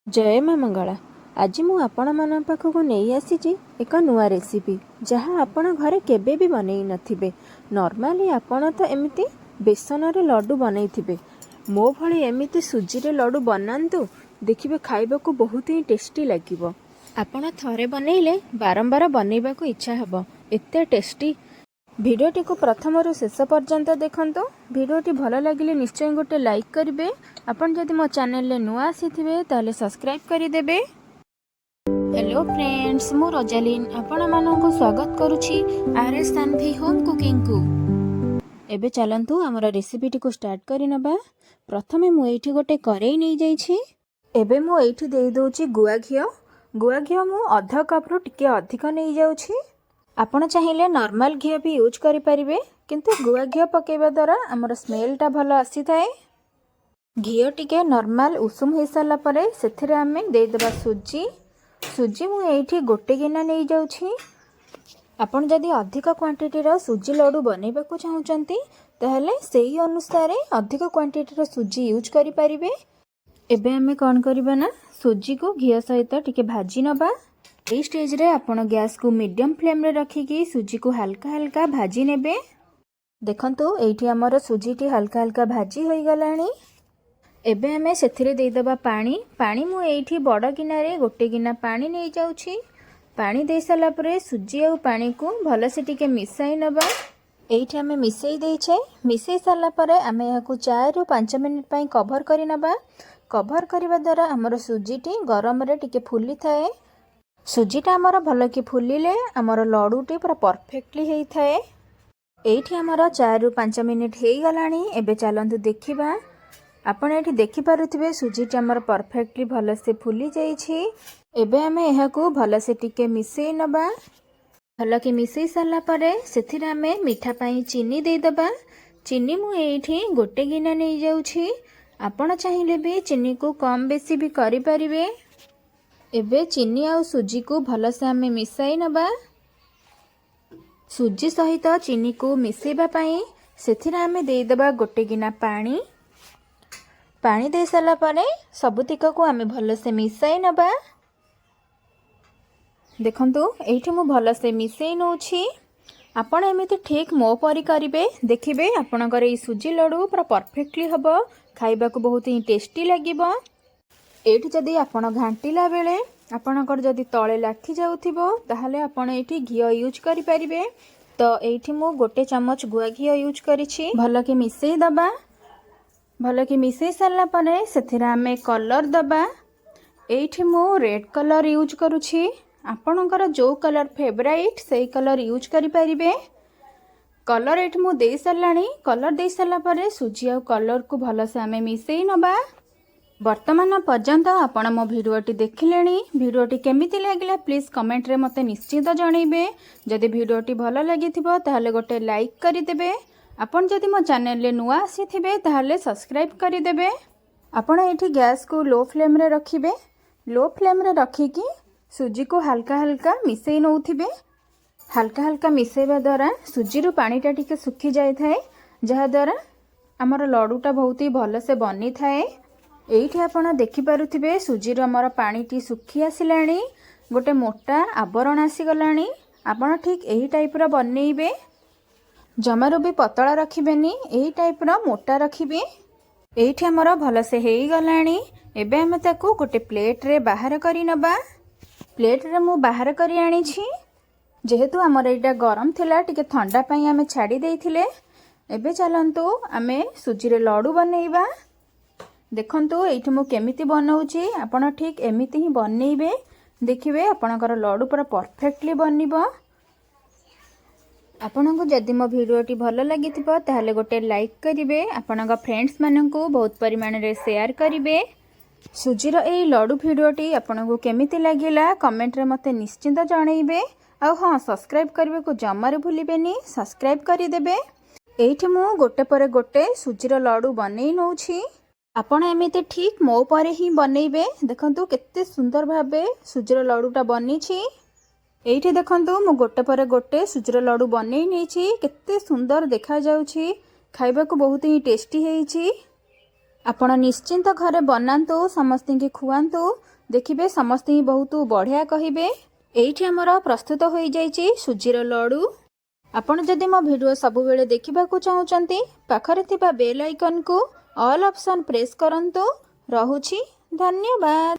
जय माँ मंगला। आज मु आपण मन पाखक नहीं आसी एक नुआ रेसिपी जहाँ आपण घरे केबे भी बनई नथिबे। नॉर्मली आपण तो एमिति बेसन रे लड्डू बनई थिबे, मो भली एमिति सुजी रे लड्डू बनांतु, देखिबे खाइबा को बहुत ही टेस्टी लागिबो। आपण थरे बनैले बारंबार बनैबा को इच्छा हबो, एते टेस्टी। भिडियोटी को प्रथम रु शेष पर्यंत देखंतु। भिडियोटी भल लगिले निश्चय गोटे लाइक करिवे। आपण जदि मो चैनल ले नुआ आसीथिबे ताले सब्सक्राइब करि देबे। हेलो फ्रेंड्स, मु रोजालिन आपण माननको स्वागत करूछि आरएस सानवी होम कुकिंग को। एबे चलंतु हमर रेसिपीटी को स्टार्ट करि नबा। प्रथमे मु एठी गोटे करेई नै जाई छी। एबे मु एठी देई दोछि गुआ घियो। गुआ घियो मु आधा कप रु टिके अधिक नै जाउछि। आपण चाहिए नॉर्मल घी भी यूज करें, किंतु गुआ घी पकेबा द्वारा आमर स्मेलटा भल आसी थाए। घी टिके नॉर्मल उषुम हो सारा पर से आम देदेबा सुजी। सुजी मु एठी गोटे गिना नहीं जाउछि। आपण जदि अधिक क्वांटिटीर सुजी लड्डू बनैबा को चाहुचंती ताहले सेही अनुसार अधिक क्वांटिटीर सुजी यूज करि परिबे। एबे आमे कोन करबा ना, सुजी को घी सहित टिके भाजी नबा। ए स्टेज रे आपण गैस को मीडियम फ्लेम रे रखिकी सुजी को हल्का हल्का भाजी नेबे। देखंतु एठी हमर सुजीटी हल्का हल्का भाजी होई गलानी। एबे हमें सेथिरे दे दबा पानी। पानी मु एठी बड़ गिनारे गोटे गिना पानी नै जाउछि। पानी दे साला परे सुजी आ पानी को भल से टिके मिसाई नबा। एठी हमें मिसाई देछे। मिसाई साला परे हमें या को 4 रु 5 मिनिट पई कवर करि नबा। कवर करिबा द्वारा हमर सुजीटी गरम रे टिके फुली थाए। सुजीटा आमर भल कि फुलिले आमर लड्डूटी पूरा परफेक्टली हेई थाए। एठी आमर 4 रु 5 मिनिट हेई गलानी। एबे चलंतु देखिबा। आपण एठी देखि पारुथिबे सुजीटी आमर परफेक्टली भल से फुली जाईछि। एबे हमें एहा को भल से टिके मिसेई नबा। भल कि मिसेई साला परे सेथिरे हमें मीठा पई चीनी दे दबा। चीनी मु एठी गोटे गिना नै जाउछि। आपण चाहिए भी चीनी को कम बेसी भी करि परिबे। एबे चीनी आ सुजी को भल से आमे मिसाई नबा। सुजी सहित चीनी को मिसेबा पई सेथिरे आमे दे दबा गोटे गिना पानी। पानी दे साला परे सबुतिक को आमे भल से मिसाई नबा। देखंतु एठी मु भल से मिसेई नउछि। आपण एमिति ठीक मो परी करिवे, देखिबे आपणकर ई सुजी लड्डू पूरा परफेक्टली हबो। खाइबा को बहुत ही टेस्टी लागिबो। एठी जदि आपण घांटीला बेले आपणकर जदि तळे लाखि जाउथिबो ताहले आपण एठी घी यूज करि परिबे। तो एठी मु गोटे चम्मच गुआ घी यूज करिछि। भल कि मिसेई दबा। भल कि मिसेई सारला परे सेथिरा हमें कलर दबा। एठी मु रेड कलर यूज करूछि। आपणकर जो कलर फेवराइट सेही कलर यूज करि परिबे। कलर एठी मु देई सारलानी। कलर देई सारला परे सुजी आ कलर को भल से हमें मिसेई नबा। वर्तमान पर्यंत आपण मो भिडियोटी देखिलेनी। भिडियोटी केमिति लागिला प्लीज कमेंट रे मते निश्चित जणाइबे। जदि भिडियोटी भल लागिथिबो ताहले गोटे लाइक करि देबे। आपण जदि मो चैनल ले नुआ आसीथिबे ताहले सब्सक्राइब करि देबे। आपण एठी गैस को लो फ्लेम रे रखिबे। लो फ्लेम रे रखिकी सुजी को हल्का हल्का मिसेई नउथिबे। हल्का हल्का मिसेबा द्वारा सुजी रो पानीटा टिके सुखी जाय थाए, जहा द्वारा हमर लड्डूटा बहुत ही भल से बनी थाए। एठी आपण देखि पारुथिबे सुजीर हमर पानीटी सुखी आसिलाणी। गोटे मोटा आवरण आसी गलाणी। आपण ठीक एही टाइप रो बनेइबे, जमारो भी पतला रखिबेनी, एही टाइप रो मोटा रखिबे। एठी हमर भल से हेई गलाणी। एबे हम ताको गोटे प्लेट रे बाहर करि नबा। प्लेट रे मु बाहर करि आनी छी। जेहेतु हमर एटा गरम थिला टिके ठंडा पई हमें छाडी देइथिले। एबे चलंतु आमे सुजी रे लड्डू बनेइबा। देखंतु एठी मु केमिति बनाउछि, आपण ठीक एमिति ही बनेइबे। देखिबे आपणकर लड्डू पूरा परफेक्टली बनिबो। आपनको जदि मो भिडियोटी भल लागिथिबो ताहले गोटे लाइक करिवे। आपणक फ्रेंड्स माननकु बहुत परिमाण रे शेयर करिवे। सुजीर ए लड्डू भिडियोटी आपनको केमिति लागिला कमेंट रे मते निश्चित जणाइबे। आ हां, सब्सक्राइब करबे को जमारे भूलिबेनी, सब्सक्राइब करि देबे। एठी मु गोटे परे गोटे सुजीर लड्डू बनेइ नउछि। आपण एमिति ठीक मो परे ही बनेइबे। देखंतु केते सुंदर भाबे सुजीर लड्डूटा बनिछि। एठी देखंतु मु गोटे परे गोटे सुजीर लड्डू बनेइ नेछि। केते सुंदर देखा जाउछि। खाइबा को बहुत ही टेस्टी हेइछि। ଆପଣ ନିଶ୍ଚିନ୍ତ ଘରେ ବନାନ୍ତୁ, ସମସ୍ତଙ୍କୁ ଖୁଆନ୍ତୁ, ଦେଖିବେ ସମସ୍ତେ ବହୁତ ବଢ଼ିଆ କହିବେ। ଏଇଠି ଆମର ପ୍ରସ୍ତୁତ ହୋଇଯାଇଛି ସୁଜିର ଲଡ଼ୁ। ଆପଣ ଯଦି ମୋ ଭିଡ଼ିଓ ସବୁବେଳେ ଦେଖିବାକୁ ଚାହୁଁଛନ୍ତି ପାଖରେ ଥିବା ବେଲ୍ ଆଇକନ୍କୁ ଅଲ୍ ଅପସନ୍ ପ୍ରେସ୍ କରନ୍ତୁ। ରହୁଛି, ଧନ୍ୟବାଦ।